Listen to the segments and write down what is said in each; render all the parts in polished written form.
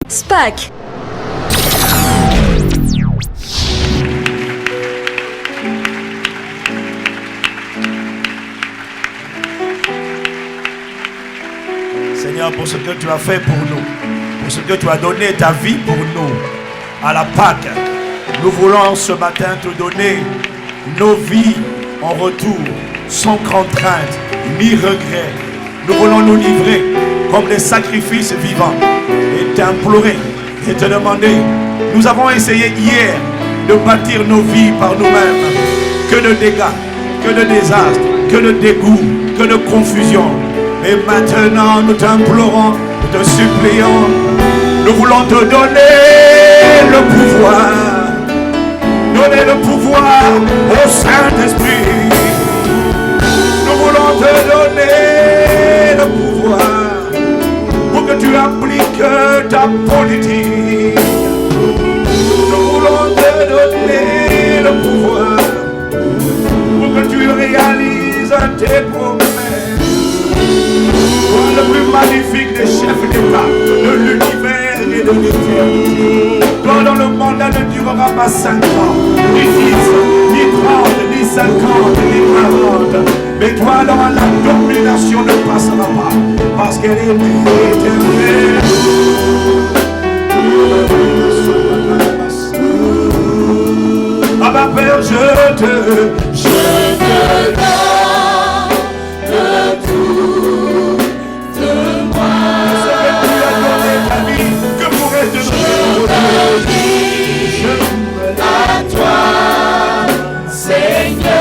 SPAC. Seigneur, pour ce que tu as fait pour nous, pour ce que tu as donné ta vie pour nous, à la Pâque, nous voulons ce matin te donner nos vies en retour, sans contrainte, ni regret. Nous voulons nous livrer comme des sacrifices vivants et t'implorer et te demander. Nous avons essayé hier de bâtir nos vies par nous-mêmes. Que de dégâts, que de désastres, que de dégoût, que de confusion. Et maintenant nous t'implorons, nous te supplions. Nous voulons te donner le pouvoir. Donner le pouvoir au Saint-Esprit. Nous voulons te donner le pouvoir pour que tu appliques ta politique. Nous voulons te donner le pouvoir pour que tu réalises tes promesses. Toi, le plus magnifique des chefs d'État de l'univers et de l'éternité. Toi, dont le mandat ne durera pas 5 ans, ni 10, ni 30, ni 50, ni 40. Mais toi, dans la domination ne passera pas, parce qu'elle est éternelle. Ah ma Père, je te donne de tout de moi. Ce que tu as donné ta vie, que pourrais-je te donner? Je me donne à toi, Seigneur.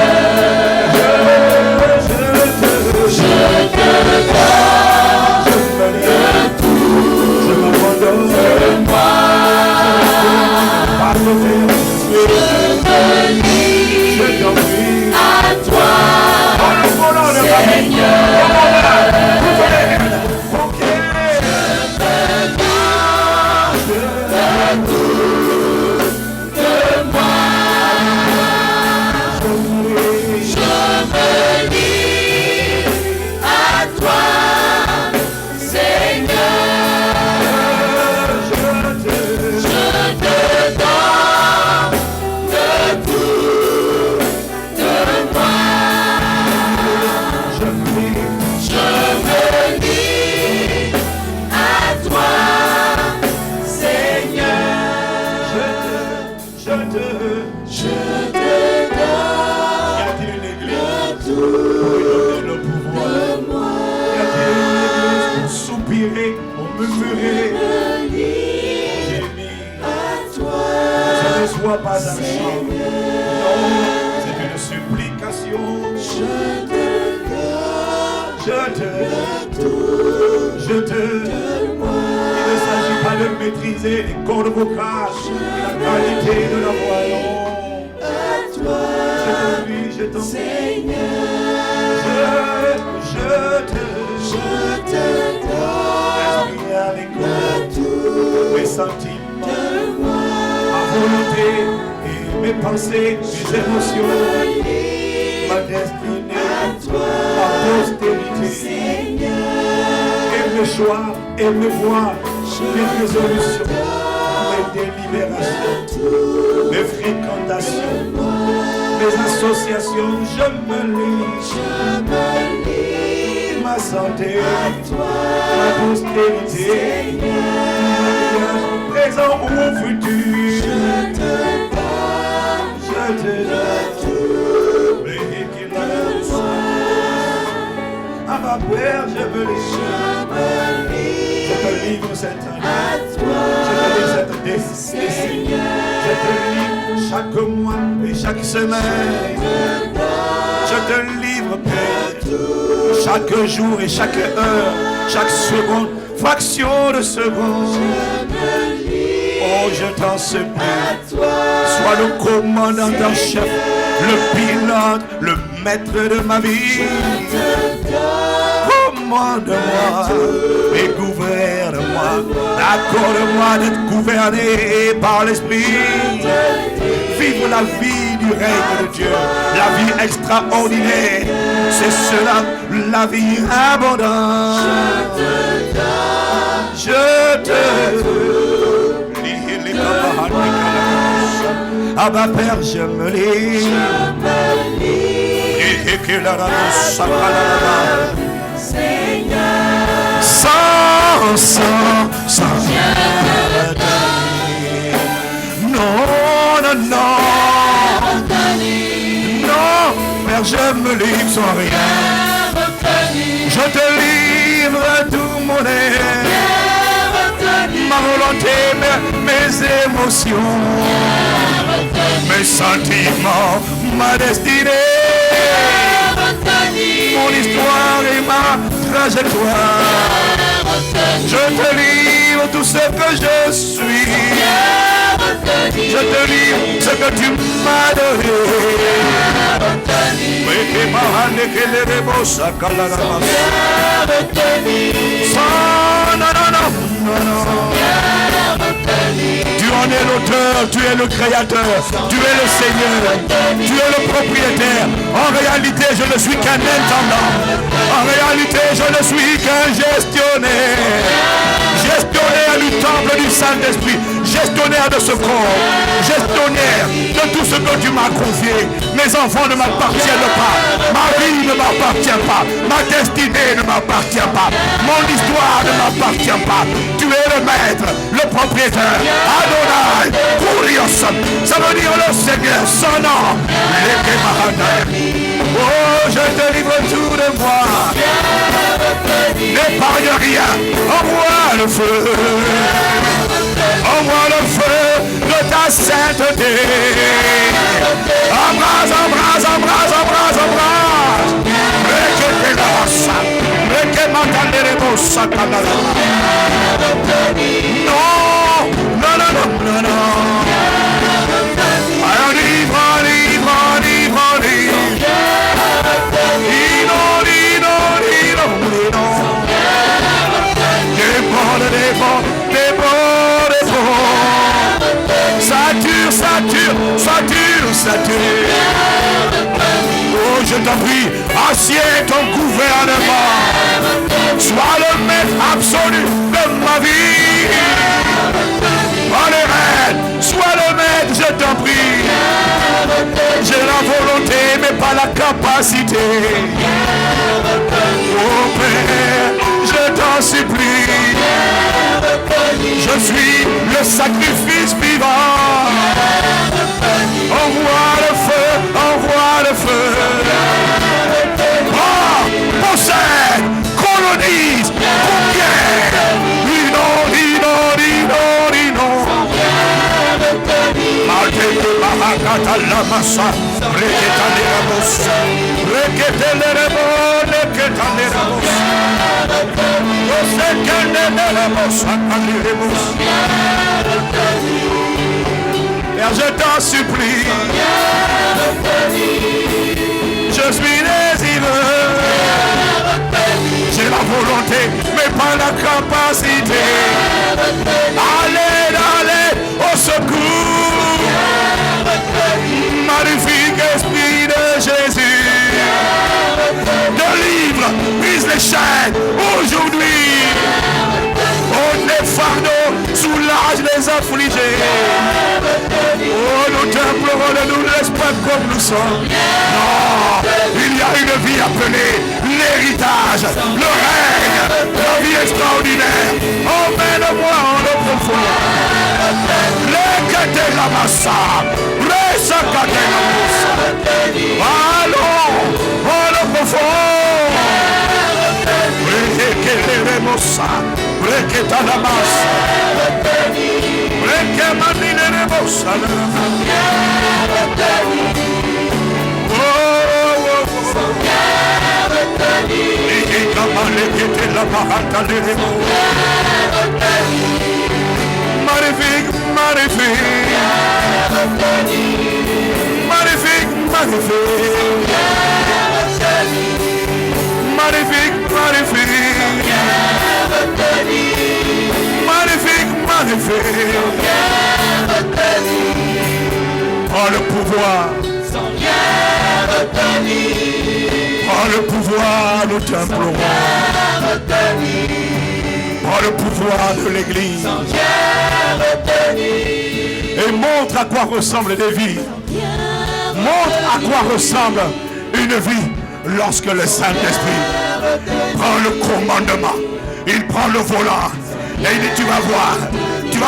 Pas un chant, non, c'est une supplication. Je te donne. Il ne s'agit pas de maîtriser les cordes vocales, la qualité de la voix, non. À toi, je te prie, je t'en prie. Je te donne. Esprit avec moi, mes sentiments, ma volonté et mes pensées, mes émotions, ma destinée, ma postérité, et mes choix, et mes voies, mes résolutions, mes délibérations, mes fréquentations, mes associations, je me lie, ma santé, ma postérité, présent ou futur, je te donne tout, mais qu'il me soit. À ma Père, je me lie, je te livre cette année, je te livre cette décennie, je te livre chaque mois et chaque semaine, je te livre, Père, chaque jour et chaque heure, chaque seconde, fraction de seconde. Oh, je t'en supplie, sois le commandant en chef, le pilote, le maître de ma vie. Commande-moi et gouverne-moi, accorde-moi d'être gouverné par l'Esprit. Vivre la vie du règne de Dieu, la vie extraordinaire, c'est cela, la vie abondante. Je te Ah bah Père, je me livre. Sans non, non, non. Non, Père, je me livre sans rien. Je te livre tout mon être, ma volonté, mes émotions, mes sentiments, ma destinée, mon histoire et ma trajectoire. Je te livre tout ce que je suis. Je te livre ce que tu m'as donné. Tu en es l'auteur, tu es le créateur, tu es le Seigneur, tu es le propriétaire. En réalité, je ne suis qu'un intendant. En réalité, je ne suis qu'un gestionnaire. Gestionnaire du temple du Saint-Esprit, gestionnaire de ce corps, gestionnaire de tout ce que tu m'as confié. Mes enfants ne m'appartiennent pas, ma vie ne m'appartient pas, ma destinée ne m'appartient pas, mon histoire ne m'appartient pas. Tu es le maître, le propriétaire, Adonai, Kurios, ça veut dire le Seigneur, son nom. Oh, je te livre tout de moi. N'épargne rien, envoie le feu. Envoie le feu de ta sainteté. Embrase, embrase, embrase, embrase, embrase. Non, non, non, non, non, non. Livre, livre, livre, livre. Sature, sature, sature, sature. Oh, je t'en prie, assieds ton gouvernement. Sois le maître absolu de ma vie. Allez, reine, sois le maître, je t'en prie. J'ai la volonté, mais pas la capacité. Oh Père, je t'en supplie. Je suis le sacrifice vivant. Envoie le feu, envoie le feu. Prends, possède, colonise, conquiert. Dino, dino, dino, dino. Malteke mahakata la massa. Reketa leramos. Rekete leramos, reketa leramos. Père, je t'en supplie. Je suis désireux. J'ai la volonté, mais pas la capacité. Allez, allez, au secours. Magnifique Esprit de Jésus. Délivre, brise les chaînes aujourd'hui. Oh, les fardeaux, soulage les affligés. Oh, nous t'implorons, ne nous laisse pas comme nous sommes. Non, il y a une vie appelée l'héritage, le règne, la vie extraordinaire. Emmène-moi en le profond. Lekete la massa, resakate la massa. Allons, en le profond. Reketa la massa. Rekemandine le mossa. Oh, oh, oh. Magnifique, magnifique. Magnifique, magnifique. Magnifique, magnifique. Magnifique, magnifique. Oh, le pouvoir. Oh, le pouvoir, nous t'implorons. Oh, le pouvoir de l'Église. Et et montre à quoi ressemble des vies. Montre à quoi ressemble une vie lorsque le Saint-Esprit prend le commandement. Il prend le volant et il dit tu vas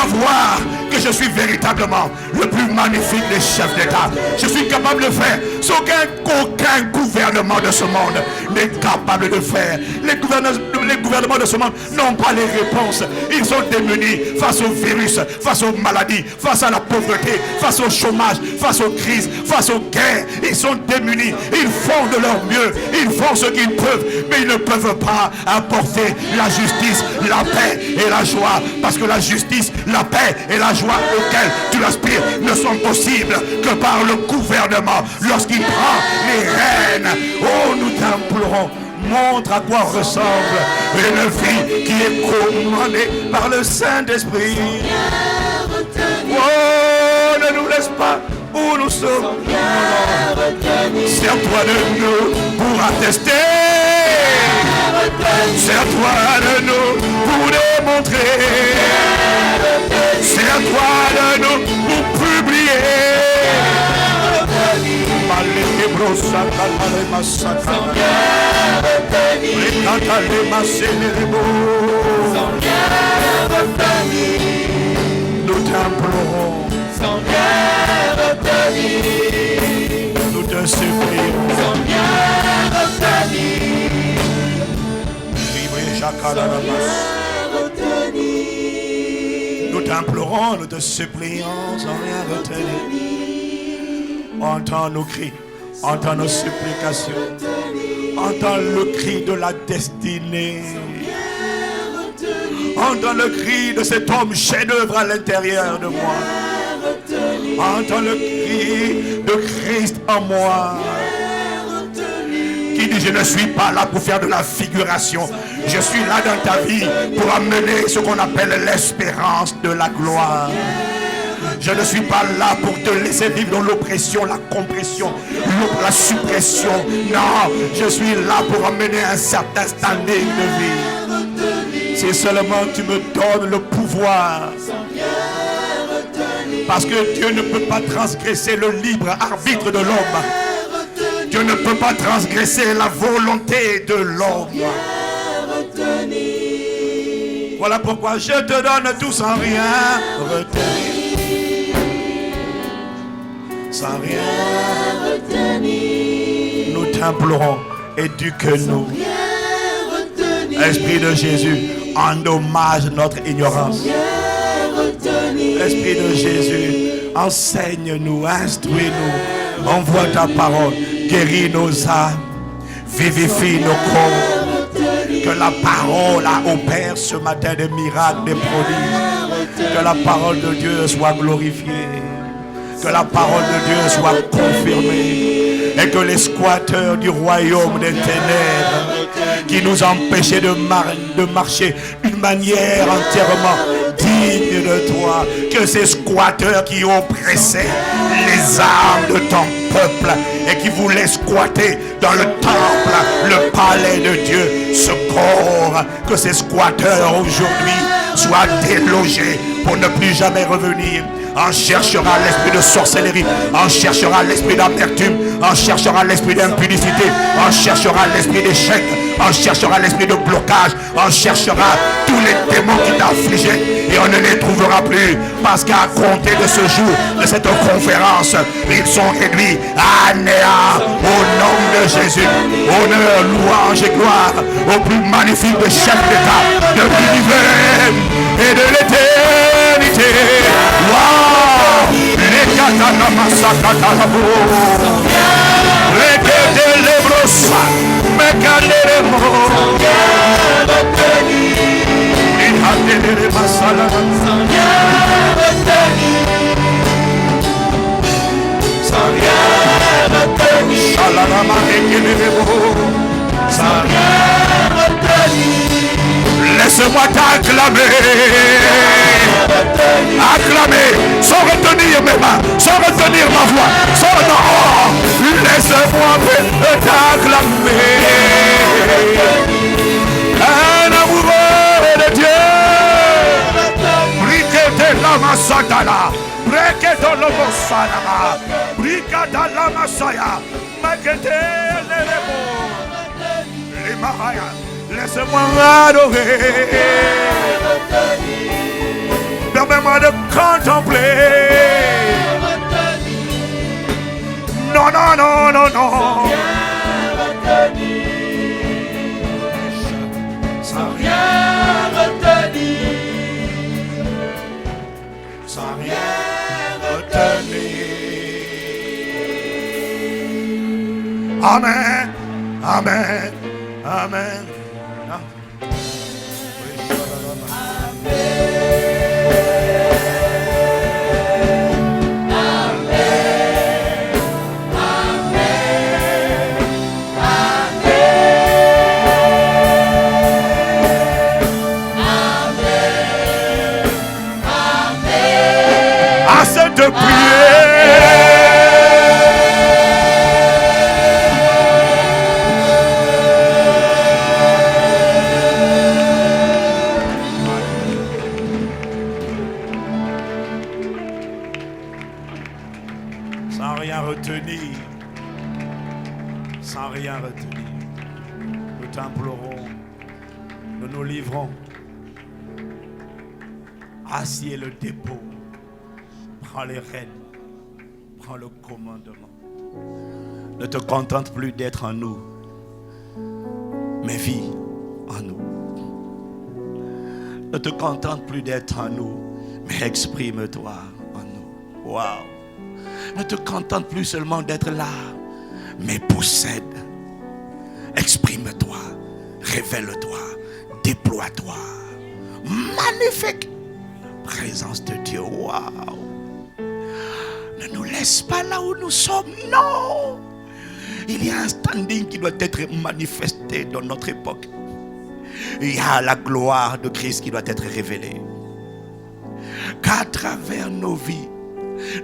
voir que je suis véritablement le plus magnifique des chefs d'État. Je suis capable de faire ce qu'aucun gouvernement de ce monde n'est capable de faire. Les gouvernements de ce monde n'ont pas les réponses. Ils sont démunis face au virus, face aux maladies, face à la pauvreté, face au chômage, face aux crises, face aux guerres. Ils sont démunis. Ils font de leur mieux. Ils font ce qu'ils peuvent, mais ils ne peuvent pas apporter la justice, la paix et la joie. Parce que la justice, la paix et la joie auxquelles tu aspires ne sont possibles que par le gouvernement lorsqu'il prend les rênes. Oh, nous t'implorons, montre à quoi ressemble une vie qui est commandée par le Saint-Esprit. Oh, ne nous laisse pas où nous sommes. Sers-toi de nous pour attester. Sers-toi de nous pour démontrer. Sers-toi de nous pour publier. Nous t'implorons. Nous te supplions. Nous t'implorons, nous te supplions sans rien retenir. Entends nos cris, entends nos supplications, entends le cri de la destinée. Entends le cri de cet homme chef-d'œuvre à l'intérieur de moi. Entends le cri de Christ en moi. Qui dit je ne suis pas là pour faire de la figuration. Je suis là dans ta vie pour amener ce qu'on appelle l'espérance de la gloire. Je ne suis pas là pour te laisser vivre dans l'oppression, la compression, la suppression. Non, je suis là pour amener un certain standing de vie. Si seulement tu me donnes le pouvoir. Parce que Dieu ne peut pas transgresser le libre arbitre de l'homme. Dieu ne peut pas transgresser la volonté de l'homme. Voilà pourquoi je te donne tout sans rien retenir. Sans rien retenir. Nous t'implorons, éduque-nous. Esprit de Jésus, endommage notre ignorance. Esprit de Jésus, enseigne-nous, instruis-nous, envoie ta parole, guéris nos âmes, vivifie nos corps. Que la parole opère ce matin des miracles, des prodiges. Que la parole de Dieu soit glorifiée. Que la parole de Dieu soit confirmée. Et que les squatteurs du royaume des ténèbres qui nous empêchaient de marcher d'une manière entièrement digne de toi, que ces squatteurs qui oppressaient les âmes de ton peuple et qui voulaient squatter dans le temple, le palais de Dieu, ce corps, que ces squatteurs aujourd'hui soient délogés pour ne plus jamais revenir. On cherchera l'esprit de sorcellerie, on cherchera l'esprit d'amertume, on cherchera l'esprit d'impudicité, on cherchera l'esprit d'échec, on cherchera l'esprit de blocage, on cherchera tous les démons qui t'affligeaient et on ne les trouvera plus parce qu'à compter de ce jour, de cette conférence, ils sont réduits à néant au nom de Jésus. Honneur, louange et gloire au plus magnifique des chefs d'État de l'univers et de l'éternité. Wow! Les katanamasakatalabo, les kedelebrosa, mekanelemo, les hadelebasala, sans rien retenir, salarama ekelebo, sans rien retenir. Laisse-moi t'acclamer. Acclamer, sans retenir mes mains, sans retenir ma voix, sans nom. Laisse-moi t'acclamer. Un amoureux de Dieu. Riquete la masatala. Laisse-moi adorer. Permets-moi de contempler. Non, non, non, non, non. Sans rien retenir. Sans rien retenir. Amen. Amen. Amen. Assez de prier. Sans rien retenir. Sans rien retenir. Nous t'implorons. Nous nous livrons. Assieds le dépôt. Prends les rênes. Prends le commandement. Ne te contente plus d'être en nous, mais vis en nous. Ne te contente plus d'être en nous, mais exprime-toi en nous. Waouh! Ne te contente plus seulement d'être là, mais possède. Exprime-toi, révèle-toi, déploie-toi. Magnifique présence de Dieu. Waouh! Ne nous laisse pas là où nous sommes, non. Il y a un standing qui doit être manifesté dans notre époque. Il y a la gloire de Christ qui doit être révélée. Qu'à travers nos vies,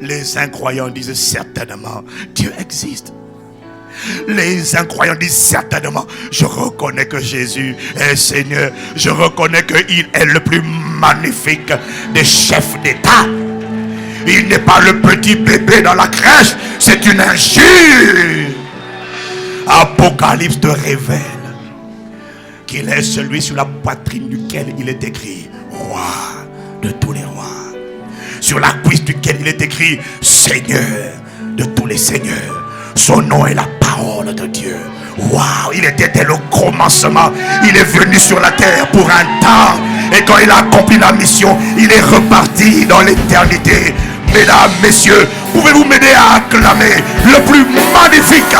les incroyants disent certainement, Dieu existe. Les incroyants disent certainement, je reconnais que Jésus est Seigneur. Je reconnais qu'il est le plus magnifique des chefs d'État. Il n'est pas le petit bébé dans la crèche, c'est une injure. Apocalypse te révèle qu'il est celui sur la poitrine duquel il est écrit roi de tous les rois. Sur la cuisse duquel il est écrit Seigneur de tous les seigneurs. Son nom est la parole de Dieu. Waouh, il était dès le commencement. Il est venu sur la terre pour un temps. Et quand il a accompli la mission, il est reparti dans l'éternité. Mesdames, messieurs, pouvez-vous m'aider à acclamer le plus magnifique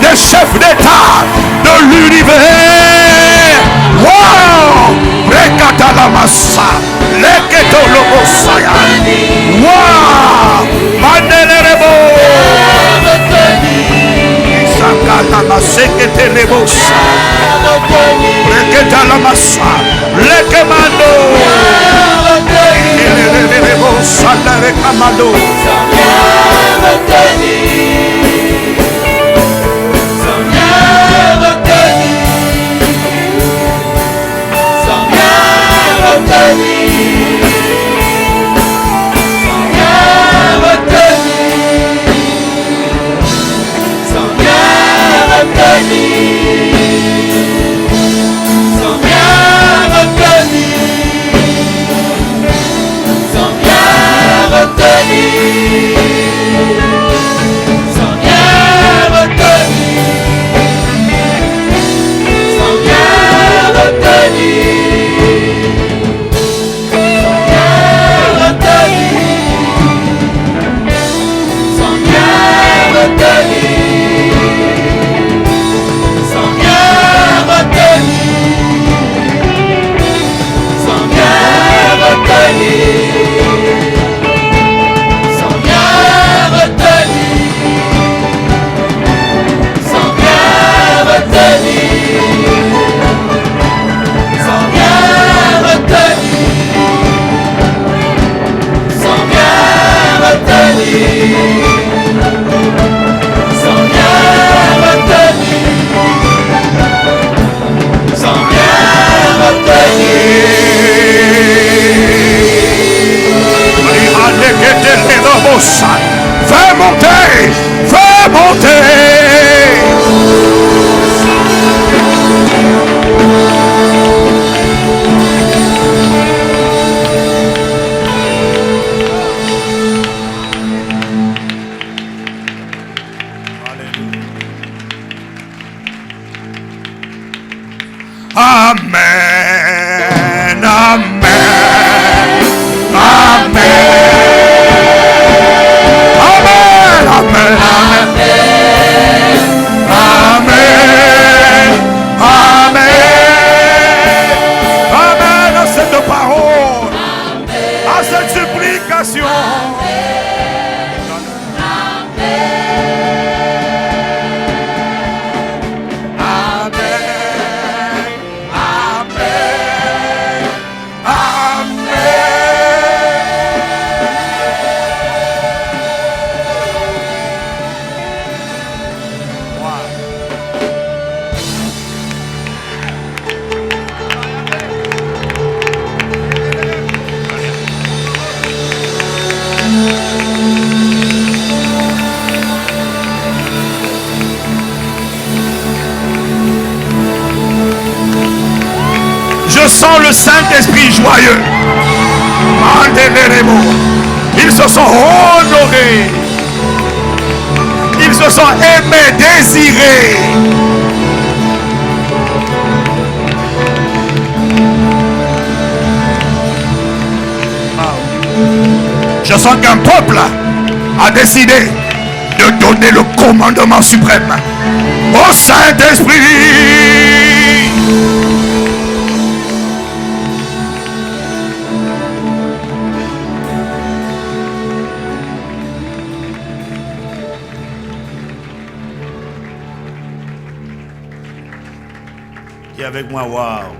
des chefs d'État de l'univers? Waouh! Rekatalamasa, Leketolobosaya. Waouh! Mandelerebo. Isakalamasiketelebosa. Reketalamasa, Lekemando. Fais monter. Fais monter. Amen. Amen. Amen. Amen. Amen. Amen. Amen. Amen à cette parole. À cette supplication. Je sens le Saint-Esprit joyeux. Ils se sont honorés. Ils se sont aimés, désirés. Je sens qu'un peuple a décidé de donner le commandement suprême au Saint-Esprit. Dis avec moi, waouh.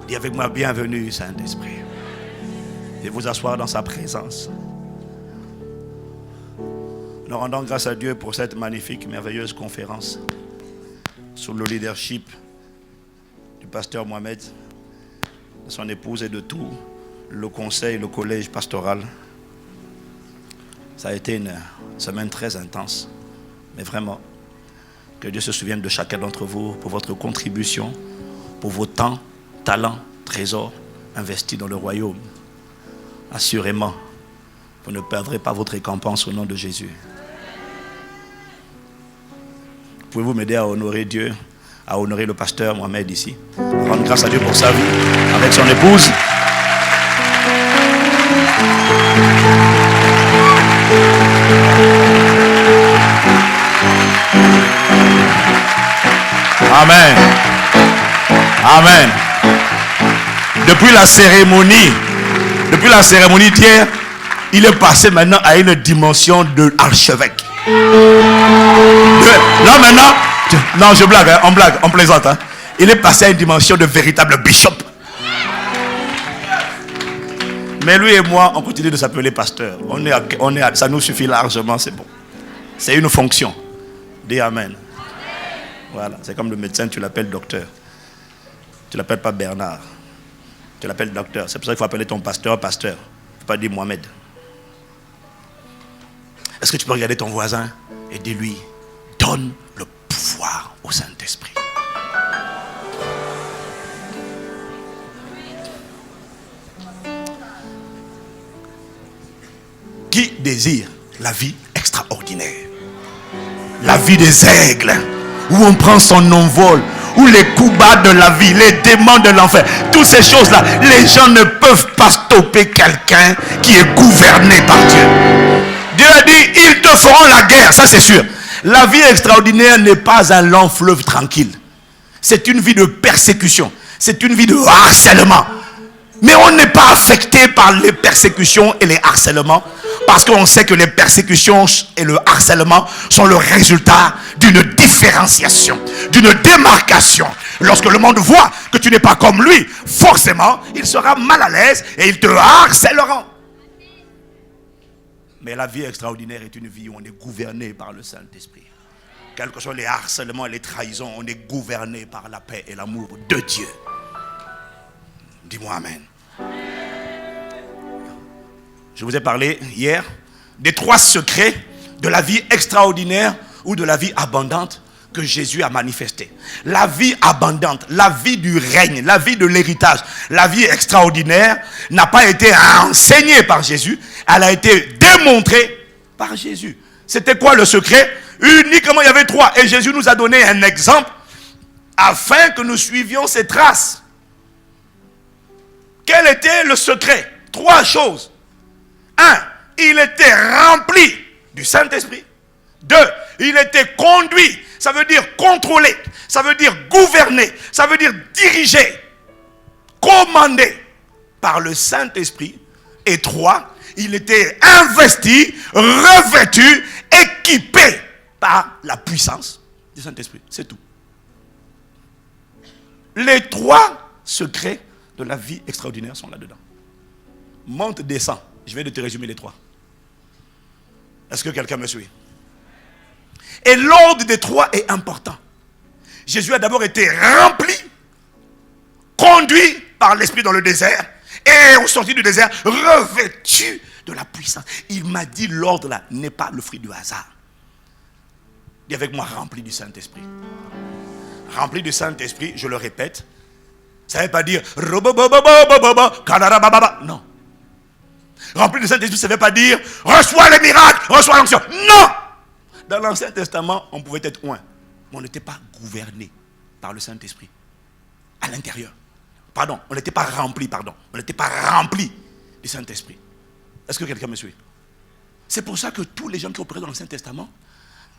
Dis avec moi, bienvenue, Saint-Esprit. Et vous asseoir dans sa présence. Nous rendons grâce à Dieu pour cette magnifique, merveilleuse conférence sous le leadership du pasteur Mohamed, de son épouse et de tout le conseil, le collège pastoral. Ça a été une semaine très intense, mais vraiment, que Dieu se souvienne de chacun d'entre vous pour votre contribution, pour vos temps, talents, trésors investis dans le royaume. Assurément, vous ne perdrez pas votre récompense au nom de Jésus. Pouvez-vous m'aider à honorer Dieu, à honorer le pasteur Mohamed ici, rendre grâce à Dieu pour sa vie avec son épouse. Amen. Amen. Depuis la cérémonie d'hier, il est passé maintenant à une dimension de archevêque. Là maintenant, non je blague, hein, on plaisante. Hein. Il est passé à une dimension de véritable bishop. Mais lui et moi, on continue de s'appeler pasteur. Ça nous suffit largement, c'est bon. C'est une fonction. Dis Amen. Voilà, c'est comme le médecin, tu l'appelles docteur. Tu l'appelles pas Bernard. Tu l'appelles docteur. C'est pour ça qu'il faut appeler ton pasteur, pasteur. Il ne faut pas dire Mohamed. Est-ce que tu peux regarder ton voisin et dis-lui, donne le pouvoir au Saint-Esprit. Qui désire la vie extraordinaire? La vie des aigles, où on prend son envol, où les coups bas de la vie, les démons de l'enfer, toutes ces choses-là, les gens ne peuvent pas stopper quelqu'un qui est gouverné par Dieu. Dieu a dit, ils te feront la guerre, ça c'est sûr. La vie extraordinaire n'est pas un long fleuve tranquille. C'est une vie de persécution. C'est une vie de harcèlement. Mais on n'est pas affecté par les persécutions et les harcèlements. Parce qu'on sait que les persécutions et le harcèlement sont le résultat d'une différenciation, d'une démarcation. Lorsque le monde voit que tu n'es pas comme lui, forcément, il sera mal à l'aise et il te harcèlera. Mais la vie extraordinaire est une vie où on est gouverné par le Saint-Esprit. Quels que soient les harcèlements et les trahisons, on est gouverné par la paix et l'amour de Dieu. Dis-moi Amen. Je vous ai parlé hier des 3 secrets de la vie extraordinaire ou de la vie abondante que Jésus a manifesté. La vie abondante, la vie du règne, la vie de l'héritage, la vie extraordinaire n'a pas été enseignée par Jésus, elle a été démontrée par Jésus. C'était quoi le secret? Uniquement, il y avait 3. Et Jésus nous a donné un exemple afin que nous suivions ses traces. Quel était le secret? 3 choses. 1. Il était rempli du Saint-Esprit. 2. Il était conduit. Ça veut dire contrôler. Ça veut dire gouverner. Ça veut dire diriger. Commandé par le Saint-Esprit. Et 3. Il était investi, revêtu, équipé par la puissance du Saint-Esprit. C'est tout. Les 3 secrets de la vie extraordinaire sont là-dedans. Monte, descend. Je vais te résumer les 3. Est-ce que quelqu'un me suit? Et l'ordre des 3 est important. Jésus a d'abord été rempli, conduit par l'Esprit dans le désert, et au sortir du désert, revêtu de la puissance. Il m'a dit l'ordre là n'est pas le fruit du hasard. Dis avec moi, rempli du Saint-Esprit. Rempli du Saint-Esprit, je le répète, ça ne veut pas dire non. Rempli du Saint-Esprit, ça ne veut pas dire reçois les miracles, reçois l'onction. Non! Dans l'Ancien Testament, on pouvait être oint, mais on n'était pas gouverné par le Saint-Esprit à l'intérieur. Pardon, on n'était pas rempli, on n'était pas rempli du Saint-Esprit. Est-ce que quelqu'un me suit? C'est pour ça que tous les gens qui opéraient dans l'Ancien Testament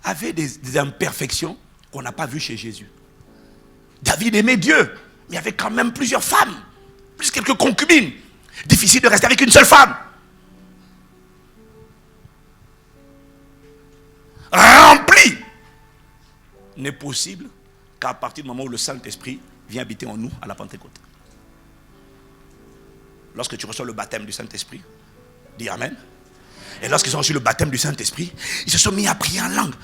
avaient des imperfections qu'on n'a pas vues chez Jésus. David aimait Dieu, mais il y avait quand même plusieurs femmes, plus quelques concubines. Difficile de rester avec une seule femme. Rempli n'est possible qu'à partir du moment où le Saint-Esprit vient habiter en nous à la Pentecôte. Lorsque tu reçois le baptême du Saint-Esprit, dis Amen. Et lorsqu'ils ont reçu le baptême du Saint-Esprit, ils se sont mis à prier en langue.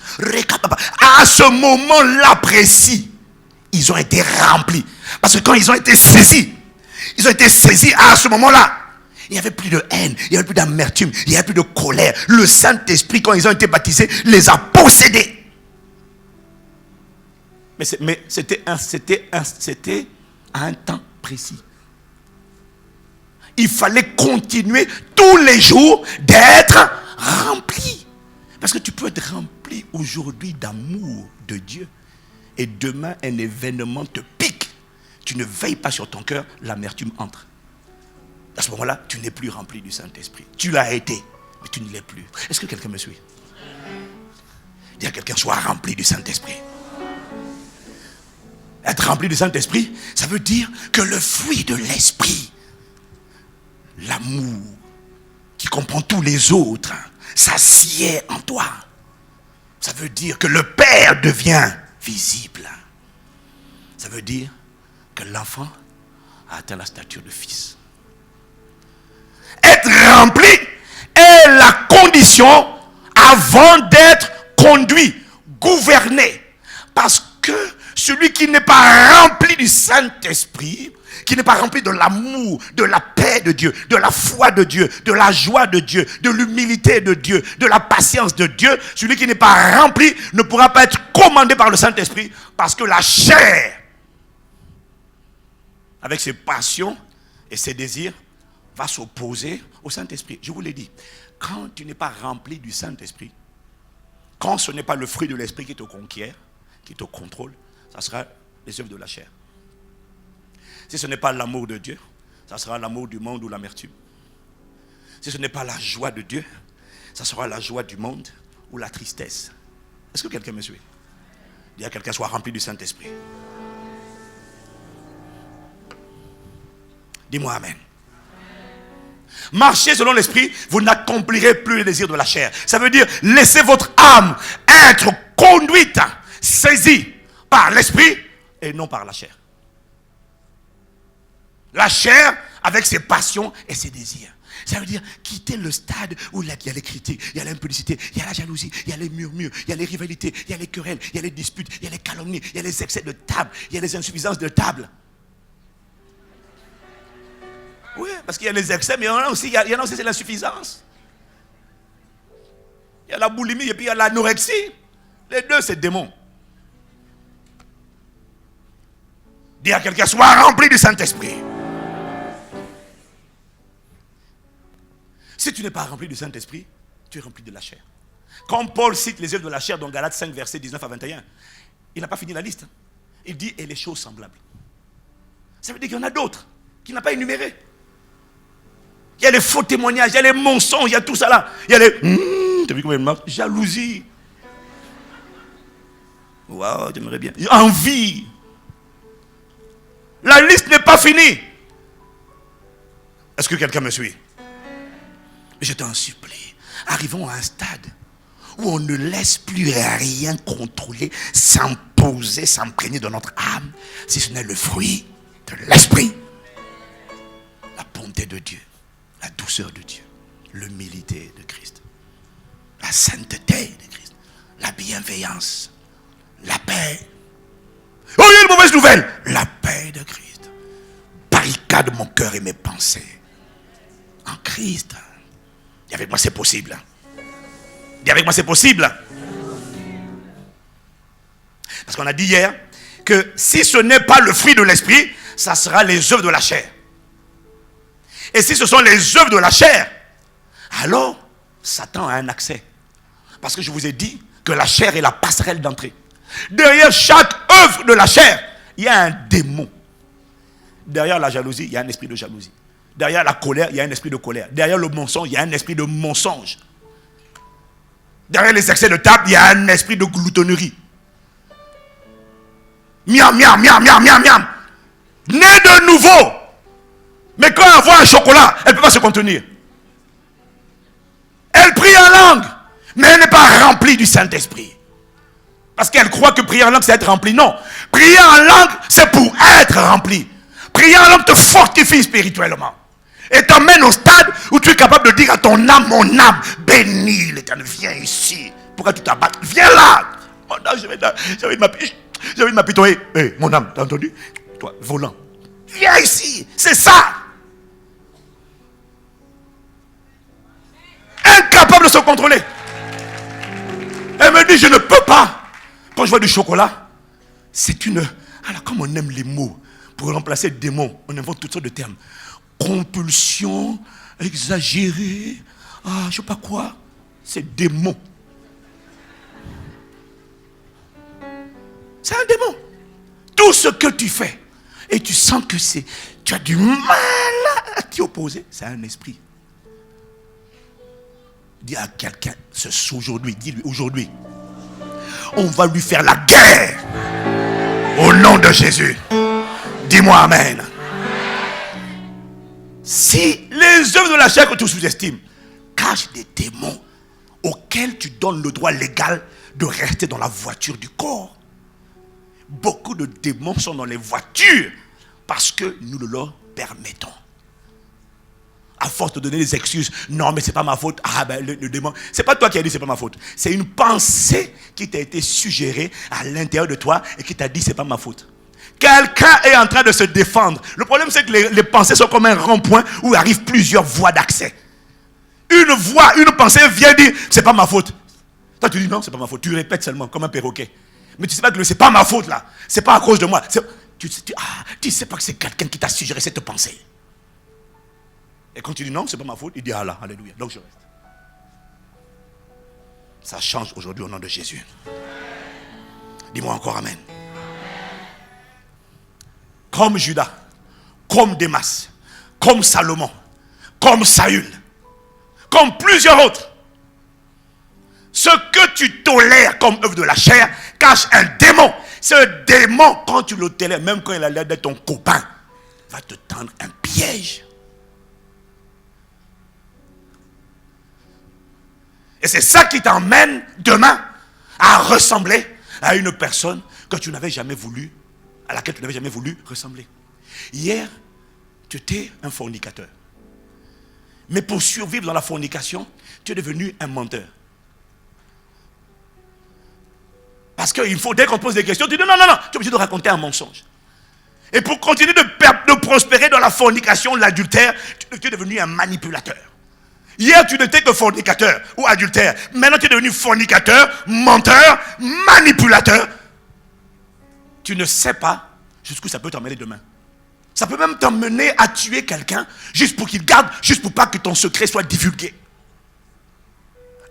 À ce moment-là précis, ils ont été remplis. Parce que quand ils ont été saisis à ce moment-là. Il n'y avait plus de haine, il n'y avait plus d'amertume, il n'y avait plus de colère. Le Saint-Esprit, quand ils ont été baptisés, les a possédés. Mais c'était à un temps précis. Il fallait continuer tous les jours d'être rempli. Parce que tu peux être rempli aujourd'hui d'amour de Dieu. Et demain, un événement te pique. Tu ne veilles pas sur ton cœur, l'amertume entre. À ce moment-là, tu n'es plus rempli du Saint-Esprit. Tu l'as été, mais tu ne l'es plus. Est-ce que quelqu'un me suit? Dis à quelqu'un, sois rempli du Saint-Esprit. Être rempli du Saint-Esprit, ça veut dire que le fruit de l'Esprit, l'amour, qui comprend tous les autres, s'assied en toi. Ça veut dire que le Père devient visible. Ça veut dire que l'enfant a atteint la stature de fils. Être rempli est la condition avant d'être conduit, gouverné. Parce que celui qui n'est pas rempli du Saint-Esprit, qui n'est pas rempli de l'amour, de la paix de Dieu, de la foi de Dieu, de la joie de Dieu, de l'humilité de Dieu, de la patience de Dieu, celui qui n'est pas rempli ne pourra pas être commandé par le Saint-Esprit, parce que la chair, avec ses passions et ses désirs, va s'opposer au Saint-Esprit. Je vous l'ai dit, quand tu n'es pas rempli du Saint-Esprit, quand ce n'est pas le fruit de l'Esprit qui te conquiert, qui te contrôle, ça sera les œuvres de la chair. Si ce n'est pas l'amour de Dieu, ça sera l'amour du monde ou l'amertume. Si ce n'est pas la joie de Dieu, ça sera la joie du monde ou la tristesse. Est-ce que quelqu'un me suit? Dis à quelqu'un, soit rempli du Saint-Esprit. Dis-moi Amen. Marchez selon l'Esprit, vous n'accomplirez plus les désirs de la chair. Ça veut dire, laissez votre âme être conduite, saisie par l'Esprit et non par la chair. La chair avec ses passions et ses désirs. Ça veut dire quitter le stade où il y a les critiques, il y a l'impudicité, il y a la jalousie, il y a les murmures, il y a les rivalités, il y a les querelles, il y a les disputes, il y a les calomnies, il y a les excès de table, il y a les insuffisances de table. Oui, parce qu'il y a les excès, mais il y en a aussi c'est l'insuffisance. Il y a la boulimie et puis il y a l'anorexie. Les deux, c'est démon. Dis à quelqu'un, sois rempli du Saint-Esprit. Si tu n'es pas rempli du Saint-Esprit, tu es rempli de la chair. Quand Paul cite les œuvres de la chair dans Galates 5, versets 19 à 21, il n'a pas fini la liste. Il dit, et les choses semblables. Ça veut dire qu'il y en a d'autres qu'il n'a pas énumérées. Il y a les faux témoignages, il y a les mensonges, il y a tout ça là. Il y a les... t'as vu comment il marche? Jalousie. Waouh, j'aimerais bien. Envie. La liste n'est pas finie. Est-ce que quelqu'un me suit? Je t'en supplie, arrivons à un stade où on ne laisse plus rien contrôler, s'imposer, s'imprégner de notre âme, si ce n'est le fruit de l'esprit. La bonté de Dieu, la douceur de Dieu, l'humilité de Christ, la sainteté de Christ, la bienveillance, la paix. Oh, il y a une mauvaise nouvelle. La paix de Christ barricade mon cœur et mes pensées en Christ. Dis avec moi, c'est possible. Dis avec moi, c'est possible. Parce qu'on a dit hier que si ce n'est pas le fruit de l'esprit, ça sera les œuvres de la chair. Et si ce sont les œuvres de la chair, alors Satan a un accès. Parce que je vous ai dit que la chair est la passerelle d'entrée. Derrière chaque œuvre de la chair, il y a un démon. Derrière la jalousie, il y a un esprit de jalousie. Derrière la colère, il y a un esprit de colère. Derrière le mensonge, il y a un esprit de mensonge. Derrière les excès de table, il y a un esprit de gloutonnerie. Miam, miam, miam, miam, miam, miam. Né de nouveau. Mais quand elle voit un chocolat, elle ne peut pas se contenir. Elle prie en langue, mais elle n'est pas remplie du Saint-Esprit. Parce qu'elle croit que prier en langue, c'est être rempli. Non. Prier en langue, c'est pour être rempli. Prier en langue te fortifie spirituellement. Et t'emmène au stade où tu es capable de dire à ton âme, mon âme, bénis l'Éternel, viens ici. Pourquoi tu t'abattes? Viens là. Mon âme, j'ai envie de m'apitoyer. Hey, mon âme, t'as entendu? Toi, volant. Viens ici. C'est ça. Incapable de se contrôler. Elle me dit, je ne peux pas. Quand je vois du chocolat, c'est une... Alors, comme on aime les mots, pour remplacer démon, on invente toutes sortes de termes. Compulsion, exagéré, je ne sais pas quoi. C'est démon. C'est un démon. Tout ce que tu fais, et tu sens que tu as du mal à t'y opposer, c'est un esprit. Dis à quelqu'un, aujourd'hui, dis-lui aujourd'hui, on va lui faire la guerre au nom de Jésus. Dis-moi amen. Si les œuvres de la chair que tu sous-estimes cachent des démons auxquels tu donnes le droit légal de rester dans la voiture du corps, beaucoup de démons sont dans les voitures parce que nous le leur permettons. À force de donner des excuses, non mais c'est pas ma faute, le démon, c'est pas toi qui as dit c'est pas ma faute, c'est une pensée qui t'a été suggérée à l'intérieur de toi et qui t'a dit c'est pas ma faute. Quelqu'un est en train de se défendre. Le problème c'est que les pensées sont comme un rond-point où arrivent plusieurs voies d'accès. Une pensée vient dire c'est pas ma faute. Toi tu dis non c'est pas ma faute, tu répètes seulement comme un perroquet. Mais tu sais pas que c'est pas ma faute là, c'est pas à cause de moi. Tu sais pas que c'est quelqu'un qui t'a suggéré cette pensée. Et quand tu dis non, c'est pas ma faute, il dit Allah, alléluia. Donc je reste. Ça change aujourd'hui au nom de Jésus. Dis-moi encore amen. Comme Judas, comme Démas, comme Salomon, comme Saül, comme plusieurs autres. Ce que tu tolères comme œuvre de la chair cache un démon. Ce démon, quand tu le tolères, même quand il a l'air d'être ton copain, va te tendre un piège. Et c'est ça qui t'emmène demain à ressembler à une personne que tu n'avais jamais voulu, à laquelle tu n'avais jamais voulu ressembler. Hier, tu étais un fornicateur. Mais pour survivre dans la fornication, tu es devenu un menteur. Parce qu'il faut, dès qu'on te pose des questions, tu dis non, tu es obligé de raconter un mensonge. Et pour continuer de prospérer dans la fornication, l'adultère, tu es devenu un manipulateur. Hier, tu n'étais que fornicateur ou adultère. Maintenant, tu es devenu fornicateur, menteur, manipulateur. Tu ne sais pas jusqu'où ça peut t'emmener demain. Ça peut même t'emmener à tuer quelqu'un juste pour qu'il garde, juste pour pas que ton secret soit divulgué.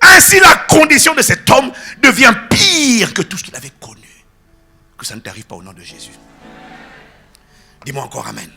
Ainsi, la condition de cet homme devient pire que tout ce qu'il avait connu. Que ça ne t'arrive pas au nom de Jésus. Dis-moi encore amen.